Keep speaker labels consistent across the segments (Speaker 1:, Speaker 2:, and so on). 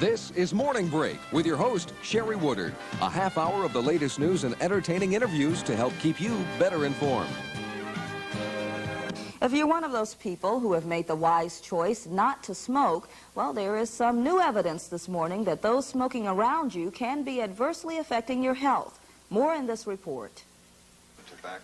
Speaker 1: This is Morning Break with your host, Sherry Woodard. A half hour of the latest news and entertaining interviews to help keep you better informed.
Speaker 2: If you're one of those people who have made the wise choice not to smoke, well, there is some new evidence this morning that those smoking around you can be adversely affecting your health. More in this report.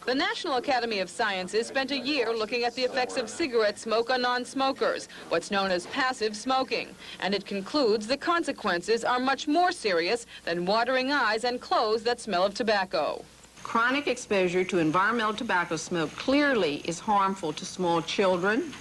Speaker 3: The National Academy of Sciences spent a year looking at the effects of cigarette smoke on non-smokers, what's known as passive smoking, and it concludes the consequences are much more serious than watering eyes and clothes that smell of tobacco.
Speaker 4: Chronic exposure to environmental tobacco smoke clearly is harmful to small children,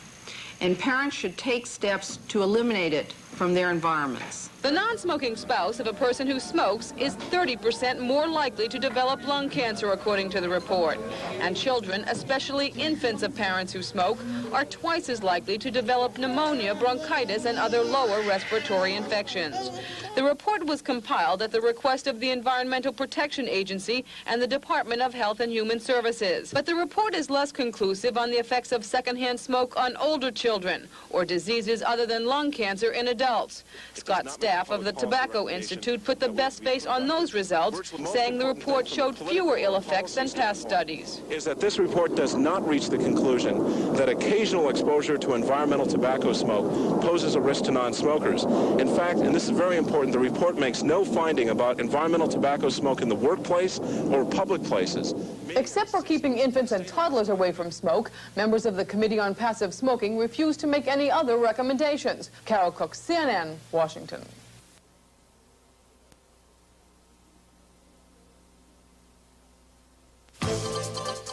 Speaker 4: and parents should take steps to eliminate it from their environments.
Speaker 3: The non-smoking spouse of a person who smokes is 30% more likely to develop lung cancer, according to the report. And children, especially infants of parents who smoke, are twice as likely to develop pneumonia, bronchitis, and other lower respiratory infections. The report was compiled at the request of the Environmental Protection Agency and the Department of Health and Human Services. But the report is less conclusive on the effects of secondhand smoke on older children or diseases other than lung cancer in adults. Scott Staff of the Tobacco Institute put the best face on those results, saying the report showed fewer ill effects than past studies.
Speaker 5: Is that this report does not reach the conclusion that occasional exposure to environmental tobacco smoke poses a risk to non-smokers. In fact, and this is very important, the report makes no finding about environmental tobacco smoke in the workplace or public places.
Speaker 3: Except for keeping infants and toddlers away from smoke, members of the Committee on Passive Smoking refused to make any other recommendations. Carol Cook, CNN, Washington.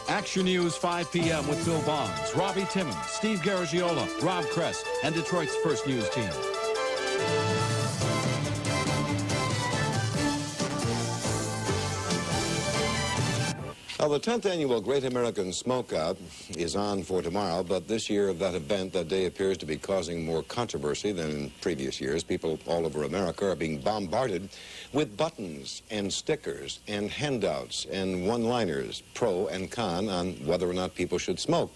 Speaker 6: Action News 5 p.m. with Bill Bonds, Robbie Timmons, Steve Garagiola, Rob Kress, and Detroit's first news team.
Speaker 7: Well, the 10th annual Great American Smokeout is on for tomorrow, but this year that event, that day, appears to be causing more controversy than in previous years. People all over America are being bombarded with buttons and stickers and handouts and one-liners, pro and con, on whether or not people should smoke.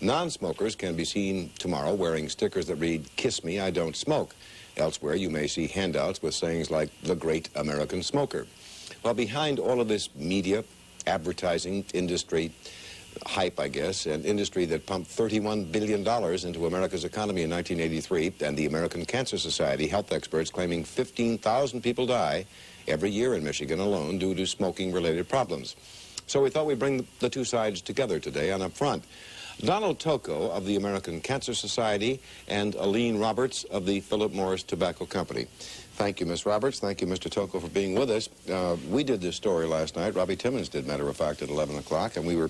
Speaker 7: Non-smokers can be seen tomorrow wearing stickers that read, "Kiss me, I don't smoke." Elsewhere, you may see handouts with sayings like, "The Great American Smoker." Well, behind all of this media, advertising industry hype, I guess, an industry that pumped $31 billion into America's economy in 1983, and the American Cancer Society, health experts claiming 15,000 people die every year in Michigan alone due to smoking-related problems. So we thought we'd bring the two sides together today, and up front, Donald Tocco of the American Cancer Society and Aline Roberts of the Philip Morris Tobacco Company. Thank you, Ms. Roberts. Thank you, Mr. Tocco, for being with us. We did this story last night. Robbie Timmons did, matter of fact, at 11 o'clock, and we were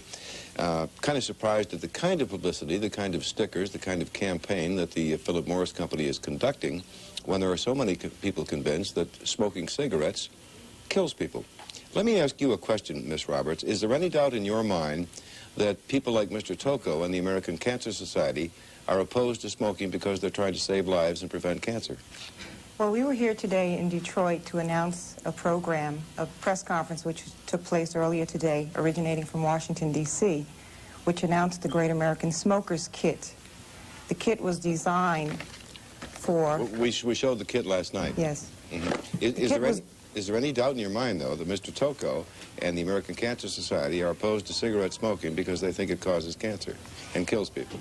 Speaker 7: kind of surprised at the kind of publicity, the kind of stickers, the kind of campaign that the Philip Morris Company is conducting when there are so many people convinced that smoking cigarettes kills people. Let me ask you a question, Ms. Roberts. Is there any doubt in your mind that people like Mr. Tocco and the American Cancer Society are opposed to smoking because they're trying to save lives and prevent cancer?
Speaker 8: Well, we were here today in Detroit to announce a program, a press conference which took place earlier today, originating from Washington, D.C., which announced the Great American Smokers Kit. The kit was designed for...
Speaker 7: We showed the kit last night.
Speaker 8: Yes.
Speaker 7: Mm-hmm. Is there any doubt in your mind, though, that Mr. Tocco and the American Cancer Society are opposed to cigarette smoking because they think it causes cancer and kills people?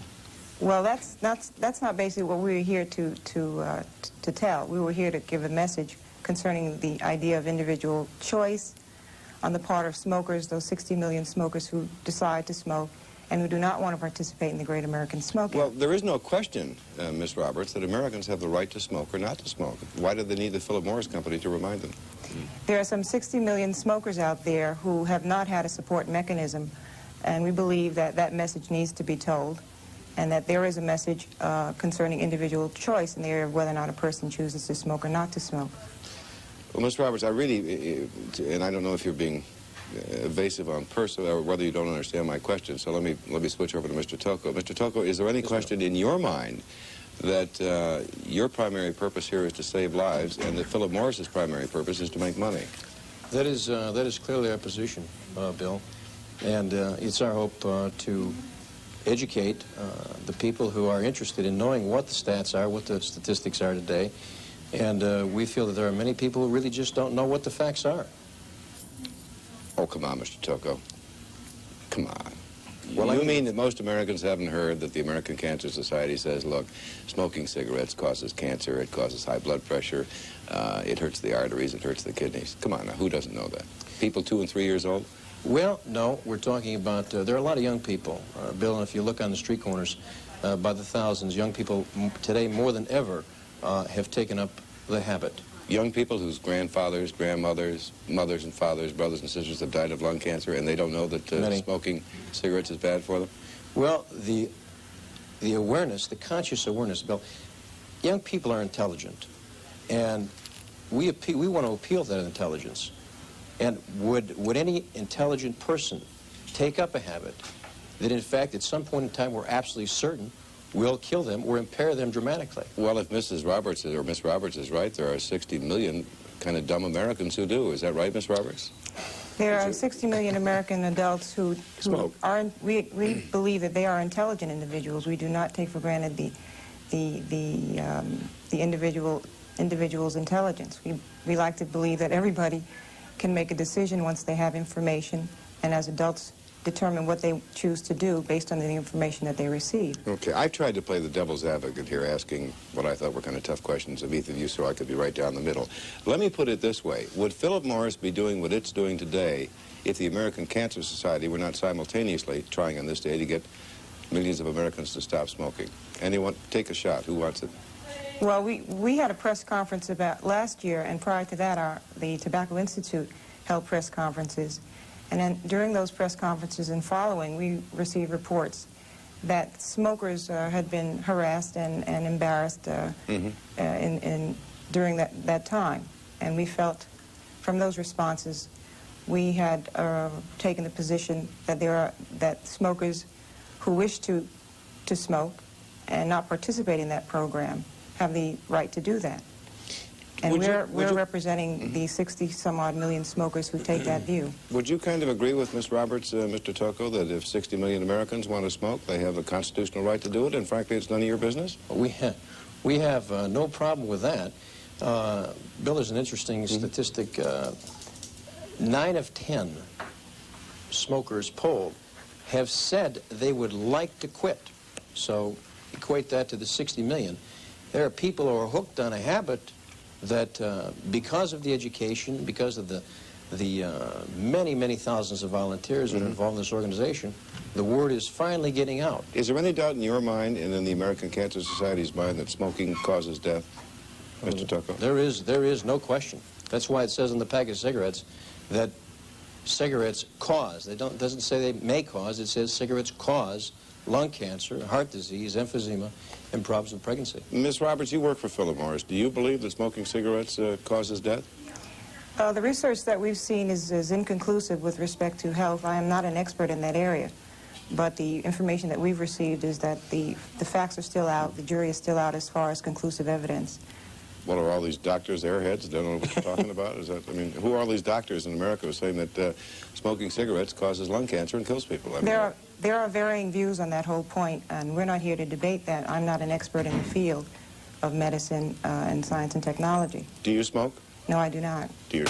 Speaker 8: Well, that's not basically what we were here to tell. We were here to give a message concerning the idea of individual choice on the part of smokers, those 60 million smokers who decide to smoke and who do not want to participate in the Great American Smokeout.
Speaker 7: Well, there is no question, Ms. Roberts, that Americans have the right to smoke or not to smoke. Why do they need the Philip Morris Company to remind them?
Speaker 8: There are some 60 million smokers out there who have not had a support mechanism, and we believe that that message needs to be told, and that there is a message concerning individual choice in the area of whether or not a person chooses to smoke or not to smoke.
Speaker 7: Well, Ms. Roberts, I really, and I don't know if you're being evasive on purpose or whether you don't understand my question, so let me switch over to Mr. Tocco. Mr. Tocco, is there any question in your mind that your primary purpose here is to save lives and that Philip Morris's primary purpose is to make money?
Speaker 9: That is clearly our position, Bill, and it's our hope to educate the people who are interested in knowing what the stats are, what the statistics are today, And we feel that there are many people who really just don't know what the facts are.
Speaker 7: Oh, come on, Mr. Tocco. Come on.
Speaker 9: Well,
Speaker 7: You mean that most Americans haven't heard that the American Cancer Society says, look, smoking cigarettes causes cancer, it causes high blood pressure, it hurts the arteries, it hurts the kidneys. Come on now, who doesn't know that? People 2 and 3 years old?
Speaker 9: Well, no, we're talking about, there are a lot of young people, Bill, and if you look on the street corners, by the thousands, young people today more than ever have taken up the habit.
Speaker 7: Young people whose grandfathers, grandmothers, mothers and fathers, brothers and sisters have died of lung cancer, and they don't know that smoking cigarettes is bad for them?
Speaker 9: Well, the awareness, the conscious awareness, Bill, young people are intelligent, and we want to appeal to that intelligence. And would any intelligent person take up a habit that, in fact, at some point in time we're absolutely certain will kill them or impair them dramatically?
Speaker 7: Well, if Mrs. Roberts or Miss Roberts is right, there are 60 million kind of dumb Americans who do. Is that right, Miss Roberts?
Speaker 8: There are 60 million American adults who
Speaker 7: Smoke.
Speaker 8: we believe that they are intelligent individuals. We do not take for granted the individual's intelligence. We like to believe that everybody can make a decision once they have information, and as adults determine what they choose to do based on the information that they receive.
Speaker 7: Okay, I've tried to play the devil's advocate here, asking what I thought were kind of tough questions of each of you so I could be right down the middle. Let me put it this way. Would Philip Morris be doing what it's doing today if the American Cancer Society were not simultaneously trying on this day to get millions of Americans to stop smoking? Anyone? Take a shot. Who wants it?
Speaker 8: Well, we had a press conference about last year, and prior to that, the Tobacco Institute held press conferences. And then during those press conferences and following, we received reports that smokers had been harassed and embarrassed during that time. And we felt from those responses, we had taken the position that smokers who wish to smoke and not participate in that program have the right to do that. And we're representing the 60-some-odd million smokers who take that view.
Speaker 7: Would you kind of agree with Ms. Roberts, Mr. Tocco, that if 60 million Americans want to smoke, they have a constitutional right to do it, and frankly, it's none of your business?
Speaker 9: We have no problem with that. Bill, there's an interesting statistic. 9 of 10 smokers polled have said they would like to quit. So equate that to the 60 million. There are people who are hooked on a habit that because of the education, because of the many, many thousands of volunteers that are involved in this organization, the word is finally getting out.
Speaker 7: Is there any doubt in your mind and in the American Cancer Society's mind that smoking causes death, Mr. Tocco?
Speaker 9: There is no question. That's why it says on the package of cigarettes that cigarettes cause. It doesn't say they may cause. It says cigarettes cause lung cancer, heart disease, emphysema, and problems with pregnancy.
Speaker 7: Ms. Roberts, you work for Philip Morris. Do you believe that smoking cigarettes causes death?
Speaker 8: The research that we've seen is inconclusive with respect to health. I am not an expert in that area, but the information that we've received is that the facts are still out, the jury is still out as far as conclusive evidence.
Speaker 7: What are all these doctors, airheads, don't know what you're talking about? Is that, I mean, who are all these doctors in America who are saying that smoking cigarettes causes lung cancer and kills people? I mean,
Speaker 8: there are varying views on that whole point, and we're not here to debate that. I'm not an expert in the field of medicine and science and technology.
Speaker 7: Do you smoke?
Speaker 8: No, I do not.
Speaker 7: Do you?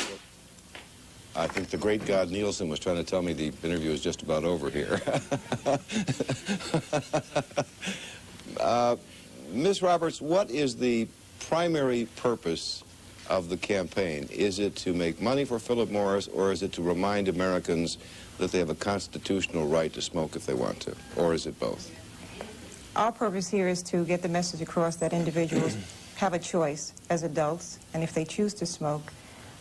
Speaker 7: I think the great God Nielsen was trying to tell me the interview is just about over here. Ms. Roberts, what is the primary purpose of the campaign? Is it to make money for Philip Morris, or is it to remind Americans that they have a constitutional right to smoke if they want to? Or is it both?
Speaker 8: Our purpose here is to get the message across that individuals have a choice as adults, and if they choose to smoke,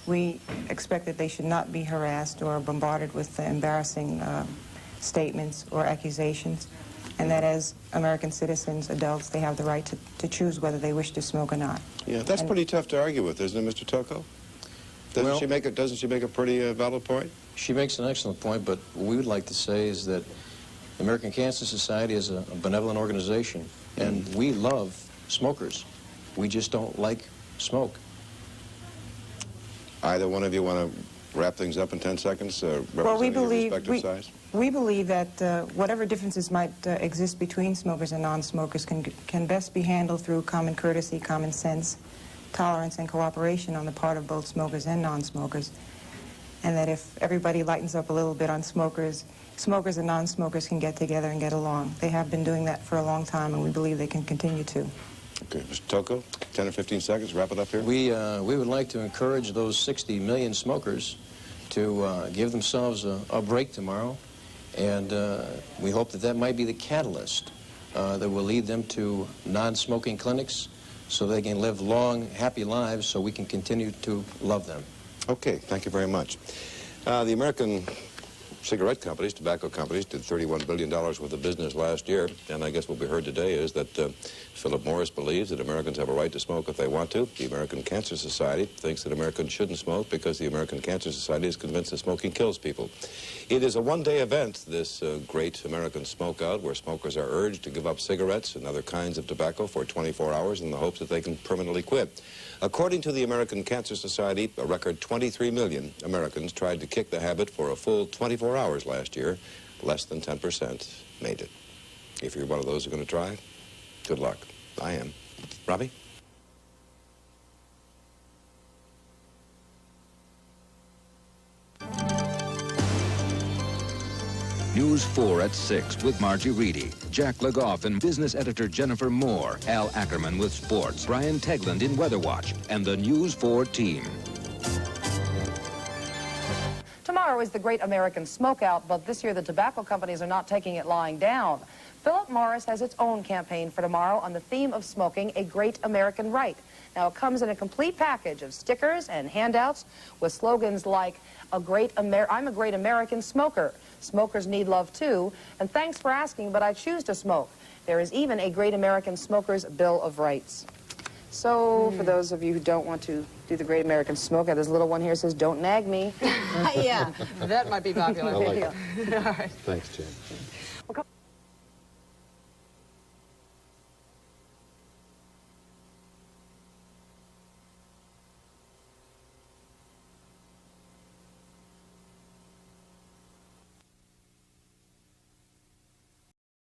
Speaker 8: we expect that they should not be harassed or bombarded with embarrassing statements or accusations, and that as American citizens, adults, they have the right to choose whether they wish to smoke or not.
Speaker 7: Yeah, that's pretty tough to argue with, isn't it, Mr. Tocco? Doesn't she make a pretty valid point?
Speaker 9: She makes an excellent point, but what we would like to say is that the American Cancer Society is a benevolent organization, and we love smokers. We just don't like smoke.
Speaker 7: Either one of you want to wrap things up in 10 seconds,
Speaker 8: Well, we believe that whatever differences might exist between smokers and non-smokers can best be handled through common courtesy, common sense, tolerance and cooperation on the part of both smokers and non-smokers, and that if everybody lightens up a little bit on smokers, smokers and non-smokers can get together and get along. They have been doing that for a long time, and we believe they can continue to.
Speaker 7: Okay, Mr. Tocco, 10 or 15 seconds, wrap it up here.
Speaker 9: We would like to encourage those 60 million smokers to give themselves a break tomorrow, and we hope that that might be the catalyst that will lead them to non-smoking clinics so they can live long, happy lives so we can continue to love them.
Speaker 7: Okay, thank you very much. The American cigarette companies, tobacco companies, did $31 billion worth of business last year, and I guess what we heard today is that Philip Morris believes that Americans have a right to smoke if they want to. The American Cancer Society thinks that Americans shouldn't smoke because the American Cancer Society is convinced that smoking kills people. It is a one-day event, this great American Smokeout, where smokers are urged to give up cigarettes and other kinds of tobacco for 24 hours in the hopes that they can permanently quit. According to the American Cancer Society, a record 23 million Americans tried to kick the habit for a full 24 hours last year. Less than 10% made it. If you're one of those who are going to try, good luck. I am. Robbie?
Speaker 10: News 4 at 6 with Margie Reedy, Jack Legoff and business editor Jennifer Moore, Al Ackerman with sports, Brian Tegland in Weather Watch, and the News 4 team.
Speaker 11: Tomorrow is the Great American Smokeout, but this year the tobacco companies are not taking it lying down. Philip Morris has its own campaign for tomorrow on the theme of smoking, a great American right. Now, it comes in a complete package of stickers and handouts with slogans like, I'm a great American smoker. Smokers need love too, and thanks for asking, but I choose to smoke. There is even a Great American Smokers Bill of Rights. So, for those of you who don't want to do the Great American Smokeout, this little one here says, don't nag me.
Speaker 3: Yeah, that might be popular.
Speaker 7: I like it.
Speaker 3: All right.
Speaker 7: Thanks, Jen.